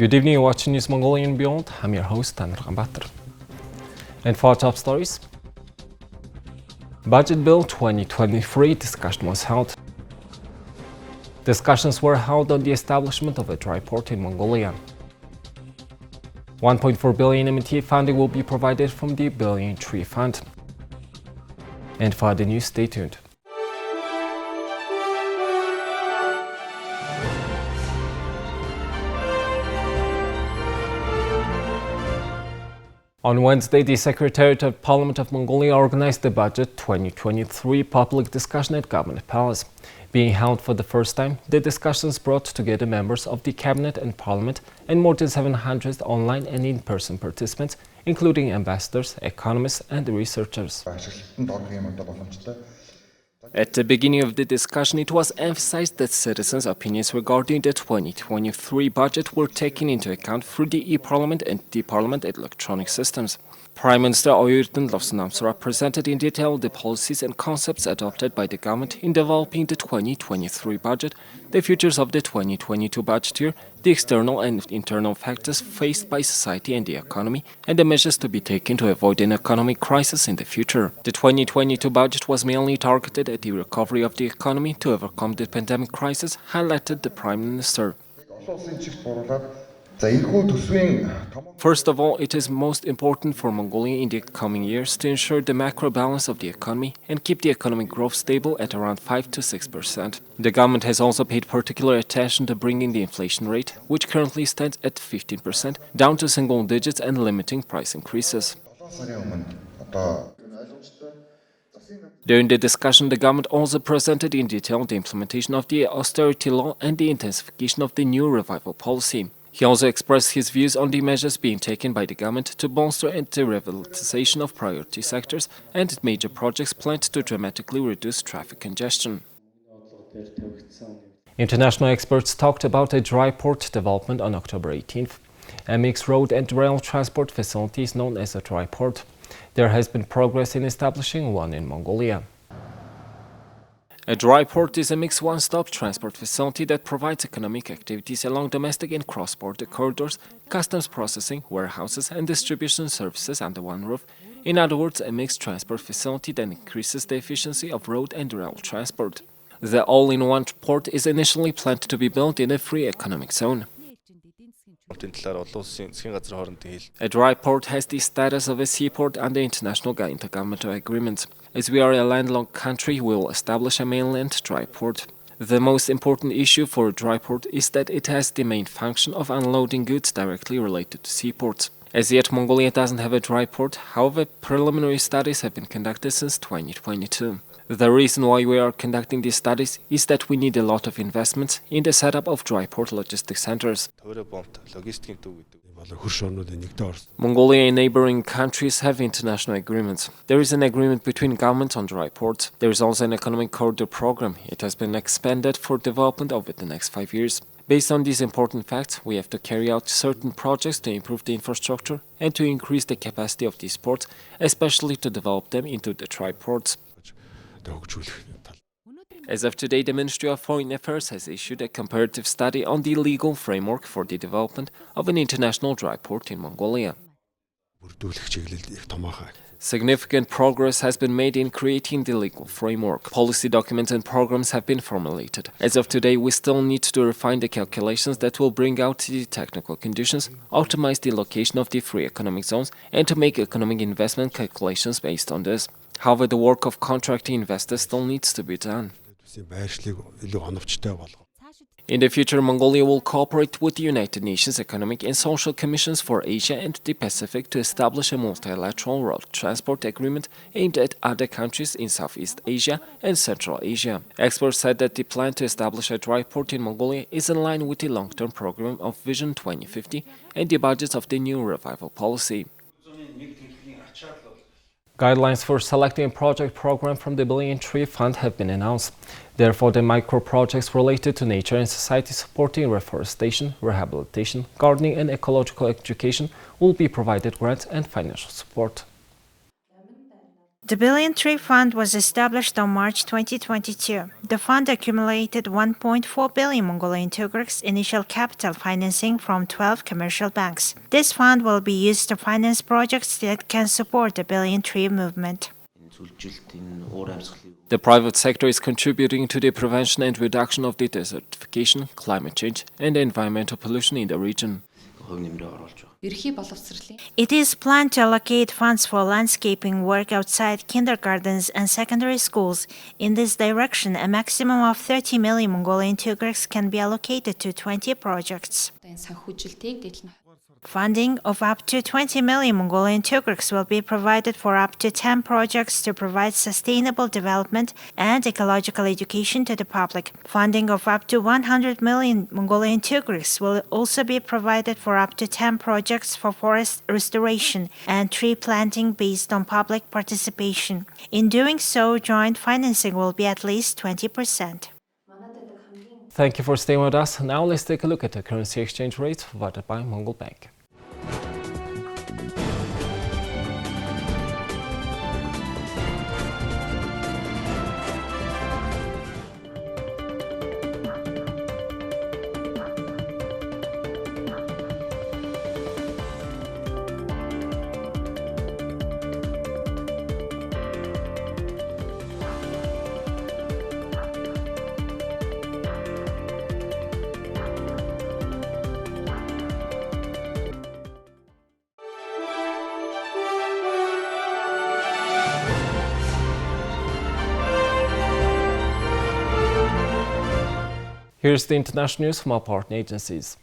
Good evening, you're watching News Mongolian Beyond. I'm your host, Tanner Gambatar. And for our top stories, Budget Bill 2023 discussion was held. Discussions were held on the establishment of a dry port in Mongolia. 1.4 billion MNT funding will be provided from the Billion MNT Fund. And for the news, stay tuned. On Wednesday, the Secretariat of Parliament of Mongolia organized the Budget 2023 public discussion at Government Palace. Being held for the first time, the discussions brought together members of the Cabinet and Parliament and more than 700 online and in-person participants, including ambassadors, economists and researchers. At the beginning of the discussion, it was emphasized that citizens' opinions regarding the 2023 budget were taken into account through the e-Parliament and the Parliament electronic systems. Prime Minister Oyurden Lofsnamsura presented in detail the policies and concepts adopted by the government in developing the 2023 budget, the futures of the 2022 budget year, the external and internal factors faced by society and the economy, and the measures to be taken to avoid an economic crisis in the future. The 2022 budget was mainly targeted at the recovery of the economy to overcome the pandemic crisis, highlighted the Prime Minister. First of all, it is most important for Mongolia in the coming years to ensure the macro balance of the economy and keep the economic growth stable at around 5 to 6%. The government has also paid particular attention to bringing the inflation rate, which currently stands at 15%, down to single digits and limiting price increases. During the discussion, the government also presented in detail the implementation of the austerity law and the intensification of the new revival policy. He also expressed his views on the measures being taken by the government to bolster the revitalization of priority sectors and major projects planned to dramatically reduce traffic congestion. International experts talked about a dry port development on October 18th. A mixed road and rail transport facility is known as a dry port. There has been progress in establishing one in Mongolia. A dry port is a mixed one-stop transport facility that provides economic activities along domestic and cross-border corridors, customs processing, warehouses and distribution services under one roof. In other words, a mixed transport facility that increases the efficiency of road and rail transport. The all-in-one port is initially planned to be built in a free economic zone. A dry port has the status of a seaport under international intergovernmental agreements. As we are a landlocked country, we will establish a mainland dry port. The most important issue for a dry port is that it has the main function of unloading goods directly related to seaports. As yet, Mongolia doesn't have a dry port, however, preliminary studies have been conducted since 2022. The reason why we are conducting these studies is that we need a lot of investments in the setup of dry port logistics centers. Mongolia and neighboring countries have international agreements. There is an agreement between governments on dry ports. There is also an economic corridor program. It has been expanded for development over the next 5 years. Based on these important facts, we have to carry out certain projects to improve the infrastructure and to increase the capacity of these ports, especially to develop them into the dry ports. As of today, the Ministry of Foreign Affairs has issued a comparative study on the legal framework for the development of an international dry port in Mongolia. Significant progress has been made in creating the legal framework. Policy documents and programs have been formulated. As of today, we still need to refine the calculations that will bring out the technical conditions, optimize the location of the free economic zones, and to make economic investment calculations based on this. However, the work of contracting investors still needs to be done. In the future, Mongolia will cooperate with the United Nations Economic and Social Commissions for Asia and the Pacific to establish a multilateral road transport agreement aimed at other countries in Southeast Asia and Central Asia. Experts said that the plan to establish a dry port in Mongolia is in line with the long-term program of Vision 2050 and the budgets of the new revival policy. Guidelines for selecting a project program from the Billion MNT Fund have been announced. Therefore, the micro-projects related to nature and society supporting reforestation, rehabilitation, gardening and ecological education will be provided grants and financial support. The Billion MNT Fund was established on March 2022. The fund accumulated 1.4 billion Mongolian tugrix initial capital financing from 12 commercial banks. This fund will be used to finance projects that can support the Billion MNT movement. The private sector is contributing to the prevention and reduction of the desertification, climate change, and environmental pollution in the region. It is planned to allocate funds for landscaping work outside kindergartens and secondary schools. In this direction, a maximum of 30 million Mongolian tugrix can be allocated to 20 projects. Funding of up to 20 million Mongolian tugrix will be provided for up to 10 projects to provide sustainable development and ecological education to the public. Funding of up to 100 million Mongolian tugrix will also be provided for up to 10 projects for forest restoration and tree planting based on public participation. In doing so, joint financing will be at least 20%. Thank you for staying with us. Now let's take a look at the currency exchange rates provided by Mongol Bank. Here's the international news from our partner agencies.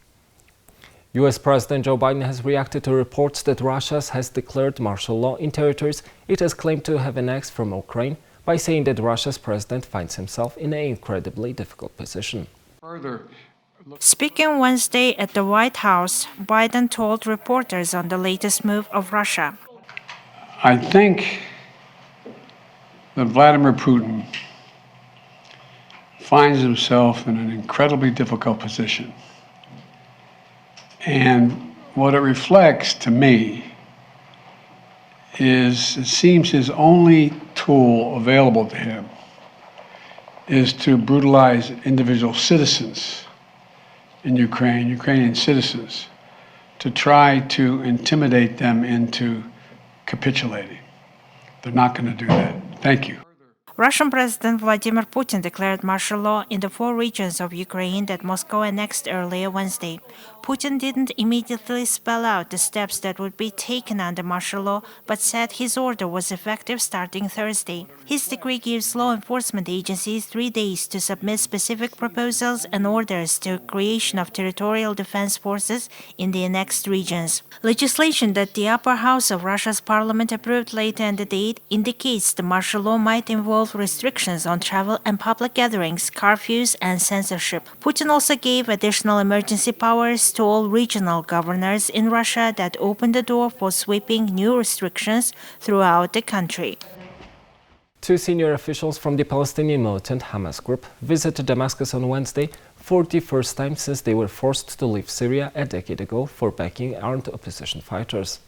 US President Joe Biden has reacted to reports that Russia has declared martial law in territories it has claimed to have annexed from Ukraine by saying that Russia's president finds himself in an incredibly difficult position. Speaking Wednesday at the White House, Biden told reporters on the latest move of Russia. I think that Vladimir Putin finds himself in an incredibly difficult position. And what it reflects to me is it seems his only tool available to him is to brutalize individual citizens in Ukraine, Ukrainian citizens, to try to intimidate them into capitulating. They're not going to do that. Thank you. Russian President Vladimir Putin declared martial law in the 4 regions of Ukraine that Moscow annexed earlier Wednesday. Putin didn't immediately spell out the steps that would be taken under martial law, but said his order was effective starting Thursday. His decree gives law enforcement agencies 3 days to submit specific proposals and orders to creation of territorial defense forces in the annexed regions. Legislation that the upper house of Russia's parliament approved later in the day indicates the martial law might involve restrictions on travel and public gatherings, curfews, and censorship. Putin also gave additional emergency powers to all regional governors in Russia that opened the door for sweeping new restrictions throughout the country. 2 senior officials from the Palestinian militant Hamas group visited Damascus on Wednesday for the first time since they were forced to leave Syria a decade ago for backing armed opposition fighters.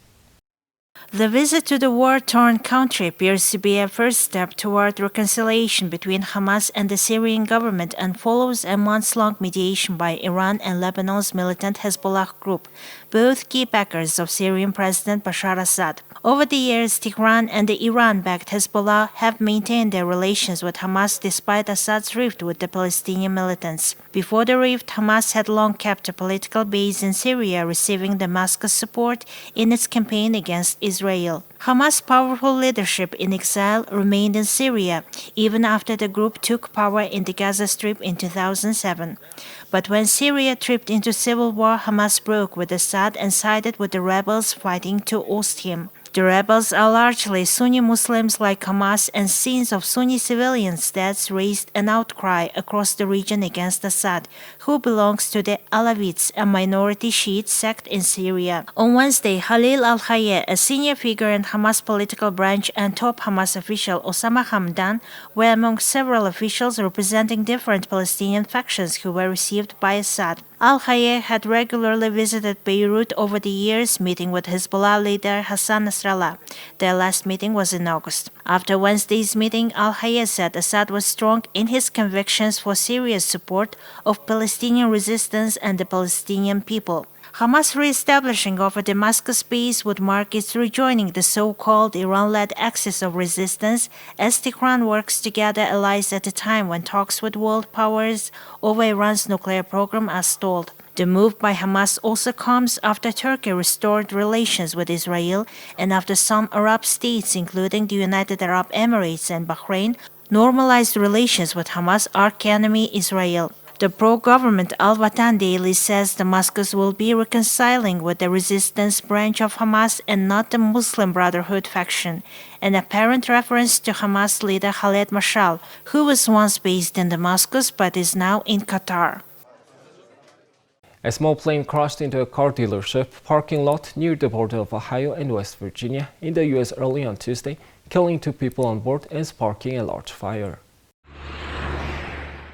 The visit to the war-torn country appears to be a first step toward reconciliation between Hamas and the Syrian government and follows a months-long mediation by Iran and Lebanon's militant Hezbollah group, both key backers of Syrian President Bashar Assad. Over the years, Tehran and the Iran-backed Hezbollah have maintained their relations with Hamas despite Assad's rift with the Palestinian militants. Before the rift, Hamas had long kept a political base in Syria, receiving Damascus support in its campaign against Israel. Hamas' powerful leadership in exile remained in Syria, even after the group took power in the Gaza Strip in 2007. But when Syria tripped into civil war, Hamas broke with Assad and sided with the rebels fighting to oust him. The rebels are largely Sunni Muslims like Hamas, and scenes of Sunni civilians' deaths raised an outcry across the region against Assad, who belongs to the Alawites, a minority Shiite sect in Syria. On Wednesday, Khalil al-Hayeh, a senior figure in Hamas political branch and top Hamas official Osama Hamdan were among several officials representing different Palestinian factions who were received by Assad. Al-Hayeh had regularly visited Beirut over the years, meeting with Hezbollah leader Hassan Nasrallah. Their last meeting was in August. After Wednesday's meeting, Al-Hayeh said Assad was strong in his convictions for serious support of Palestinian resistance and the Palestinian people. Hamas re-establishing of a Damascus base would mark its rejoining the so-called Iran-led axis of resistance as Tehran works to gather allies at a time when talks with world powers over Iran's nuclear program are stalled. The move by Hamas also comes after Turkey restored relations with Israel and after some Arab states, including the United Arab Emirates and Bahrain, normalized relations with Hamas' arch-enemy Israel. The pro-government Al-Watan Daily says Damascus will be reconciling with the resistance branch of Hamas and not the Muslim Brotherhood faction, an apparent reference to Hamas leader Khaled Mashal, who was once based in Damascus but is now in Qatar. A small plane crashed into a car dealership parking lot near the border of Ohio and West Virginia in the U.S. early on Tuesday, killing 2 people on board and sparking a large fire.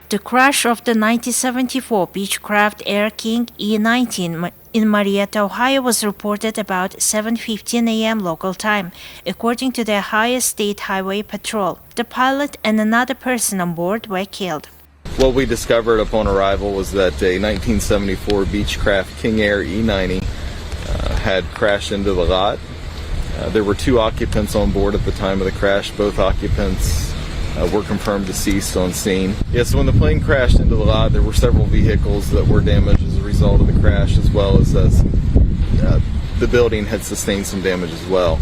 The crash of the 1974 Beechcraft Air King E-19 in Marietta, Ohio was reported about 7:15 a.m. local time, according to the Ohio State Highway Patrol. The pilot and another person on board were killed. What we discovered upon arrival was that a 1974 Beechcraft King Air E-90 had crashed into the lot. There were 2 occupants on board at the time of the crash. Both occupants were confirmed deceased on scene. So when the plane crashed into the lot, there were several vehicles that were damaged as a result of the crash, as well as the building had sustained some damage as well.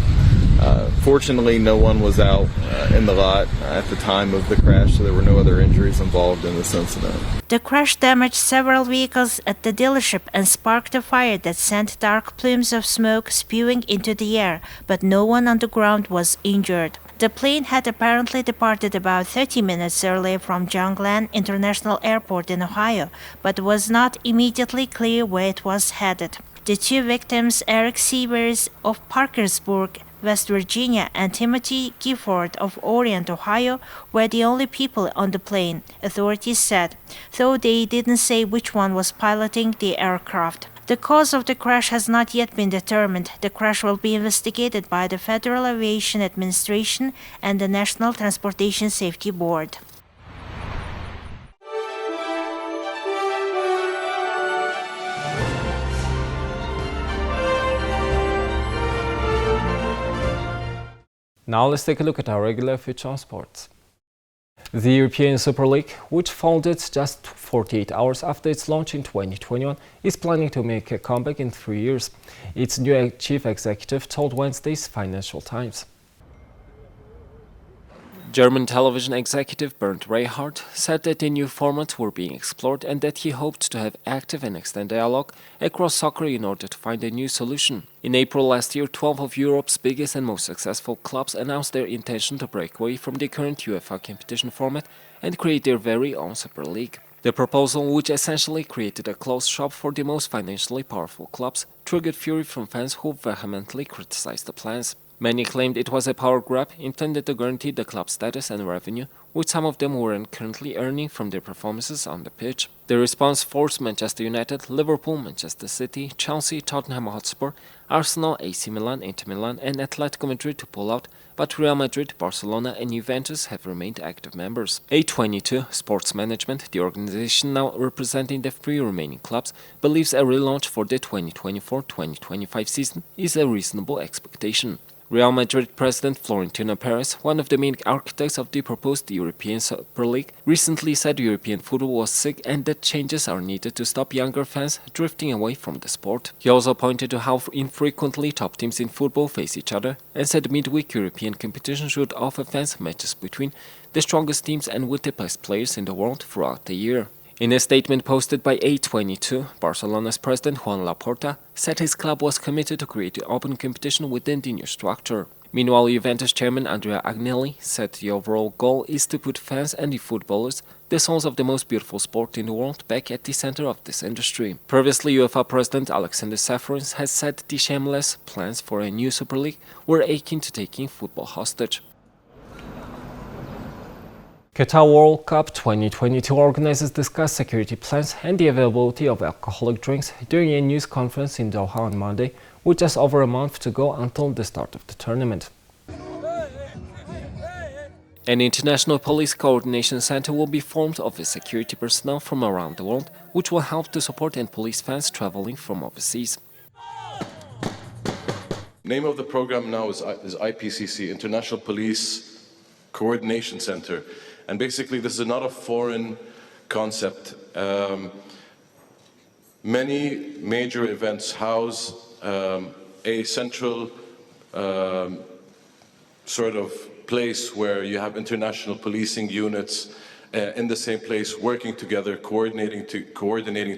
Fortunately, no one was out in the lot at the time of the crash, so there were no other injuries involved in this incident. The crash damaged several vehicles at the dealership and sparked a fire that sent dark plumes of smoke spewing into the air, but no one on the ground was injured. The plane had apparently departed about 30 minutes earlier from John Glenn International Airport in Ohio, but was not immediately clear where it was headed. The 2 victims, Eric Sievers of Parkersburg, West Virginia, and Timothy Gifford of Orient, Ohio, were the only people on the plane, authorities said, though they didn't say which one was piloting the aircraft. The cause of the crash has not yet been determined. The crash will be investigated by the Federal Aviation Administration and the National Transportation Safety Board. Now let's take a look at our regular feature on sports. The European Super League, which founded just 48 hours after its launch in 2021, is planning to make a comeback in 3 years. Its new chief executive told Wednesday's Financial Times. German television executive Bernd Rehard said that the new formats were being explored and that he hoped to have active and extended dialogue across soccer in order to find a new solution. In April last year, 12 of Europe's biggest and most successful clubs announced their intention to break away from the current UEFA competition format and create their very own Super League. The proposal, which essentially created a closed shop for the most financially powerful clubs, triggered fury from fans who vehemently criticized the plans. Many claimed it was a power grab intended to guarantee the club's status and revenue, which some of them weren't currently earning from their performances on the pitch. The response forced Manchester United, Liverpool, Manchester City, Chelsea, Tottenham Hotspur, Arsenal, AC Milan, Inter Milan and Atletico Madrid to pull out, but Real Madrid, Barcelona and Juventus have remained active members. A22 Sports Management, the organization now representing the 3 remaining clubs, believes a relaunch for the 2024-2025 season is a reasonable expectation. Real Madrid president Florentino Perez, one of the main architects of the proposed European Super League, recently said European football was sick and that changes are needed to stop younger fans drifting away from the sport. He also pointed to how infrequently top teams in football face each other and said midweek European competition should offer fans matches between the strongest teams and with the best players in the world throughout the year. In a statement posted by A22, Barcelona's president Juan Laporta said his club was committed to create an open competition within the new structure. Meanwhile, Juventus chairman Andrea Agnelli said the overall goal is to put fans and the footballers, the sons of the most beautiful sport in the world, back at the center of this industry. Previously, UEFA President Alexander Safarins has said the shameless plans for a new Super League were akin to taking football hostage. Qatar World Cup 2022 organizers discussed security plans and the availability of alcoholic drinks during a news conference in Doha on Monday, with just over a month to go until the start of the tournament. An international police coordination center will be formed of security personnel from around the world, which will help to support and police fans traveling from overseas. Name of the program now is IPCC, International Police Coordination Center. And basically, this is not a foreign concept. Many major events house a central sort of place where you have international policing units in the same place, working together, coordinating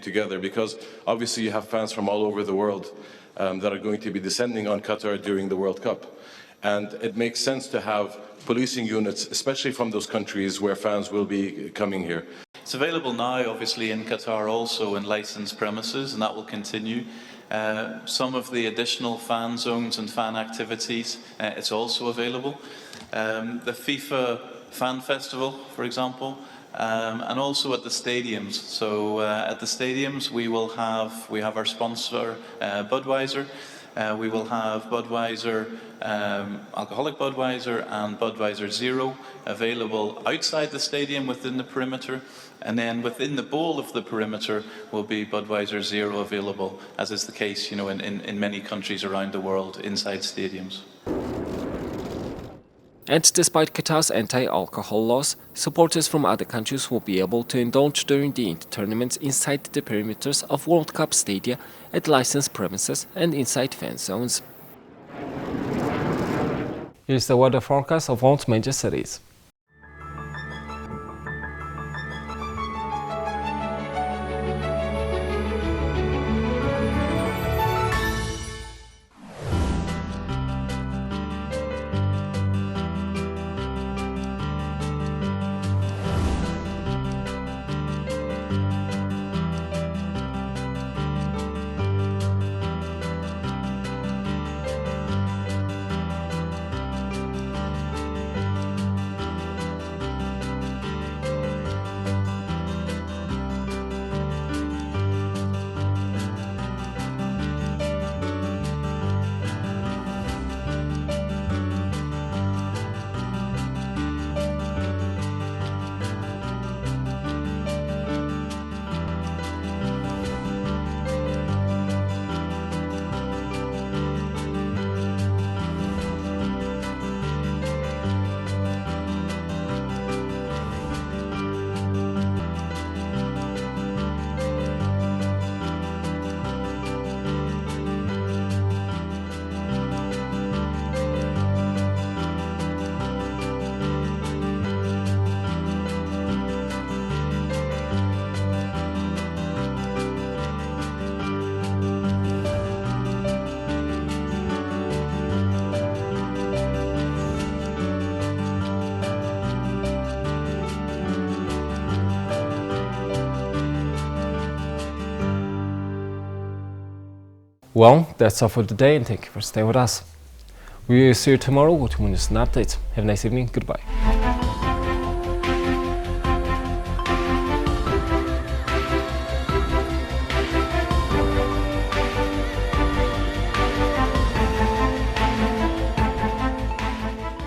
together, because obviously you have fans from all over the world that are going to be descending on Qatar during the World Cup. And it makes sense to have policing units, especially from those countries where fans will be coming here. It's available now, obviously, in Qatar also in licensed premises, and that will continue. Some of the additional fan zones and fan activities, it's also available. The FIFA Fan Festival, for example, and also at the stadiums. So at the stadiums we have our sponsor Budweiser. We will have Budweiser, alcoholic Budweiser and Budweiser Zero available outside the stadium within the perimeter, and then within the bowl of the perimeter will be Budweiser Zero available, as is the case, in many countries around the world inside stadiums. And despite Qatar's anti-alcohol laws, supporters from other countries will be able to indulge during the tournaments inside the perimeters of World Cup stadia, at licensed premises and inside fan zones. Here's the weather forecast of world's major cities. Well, that's all for today, and thank you for staying with us. We will see you tomorrow with news and updates. Have a nice evening. Goodbye.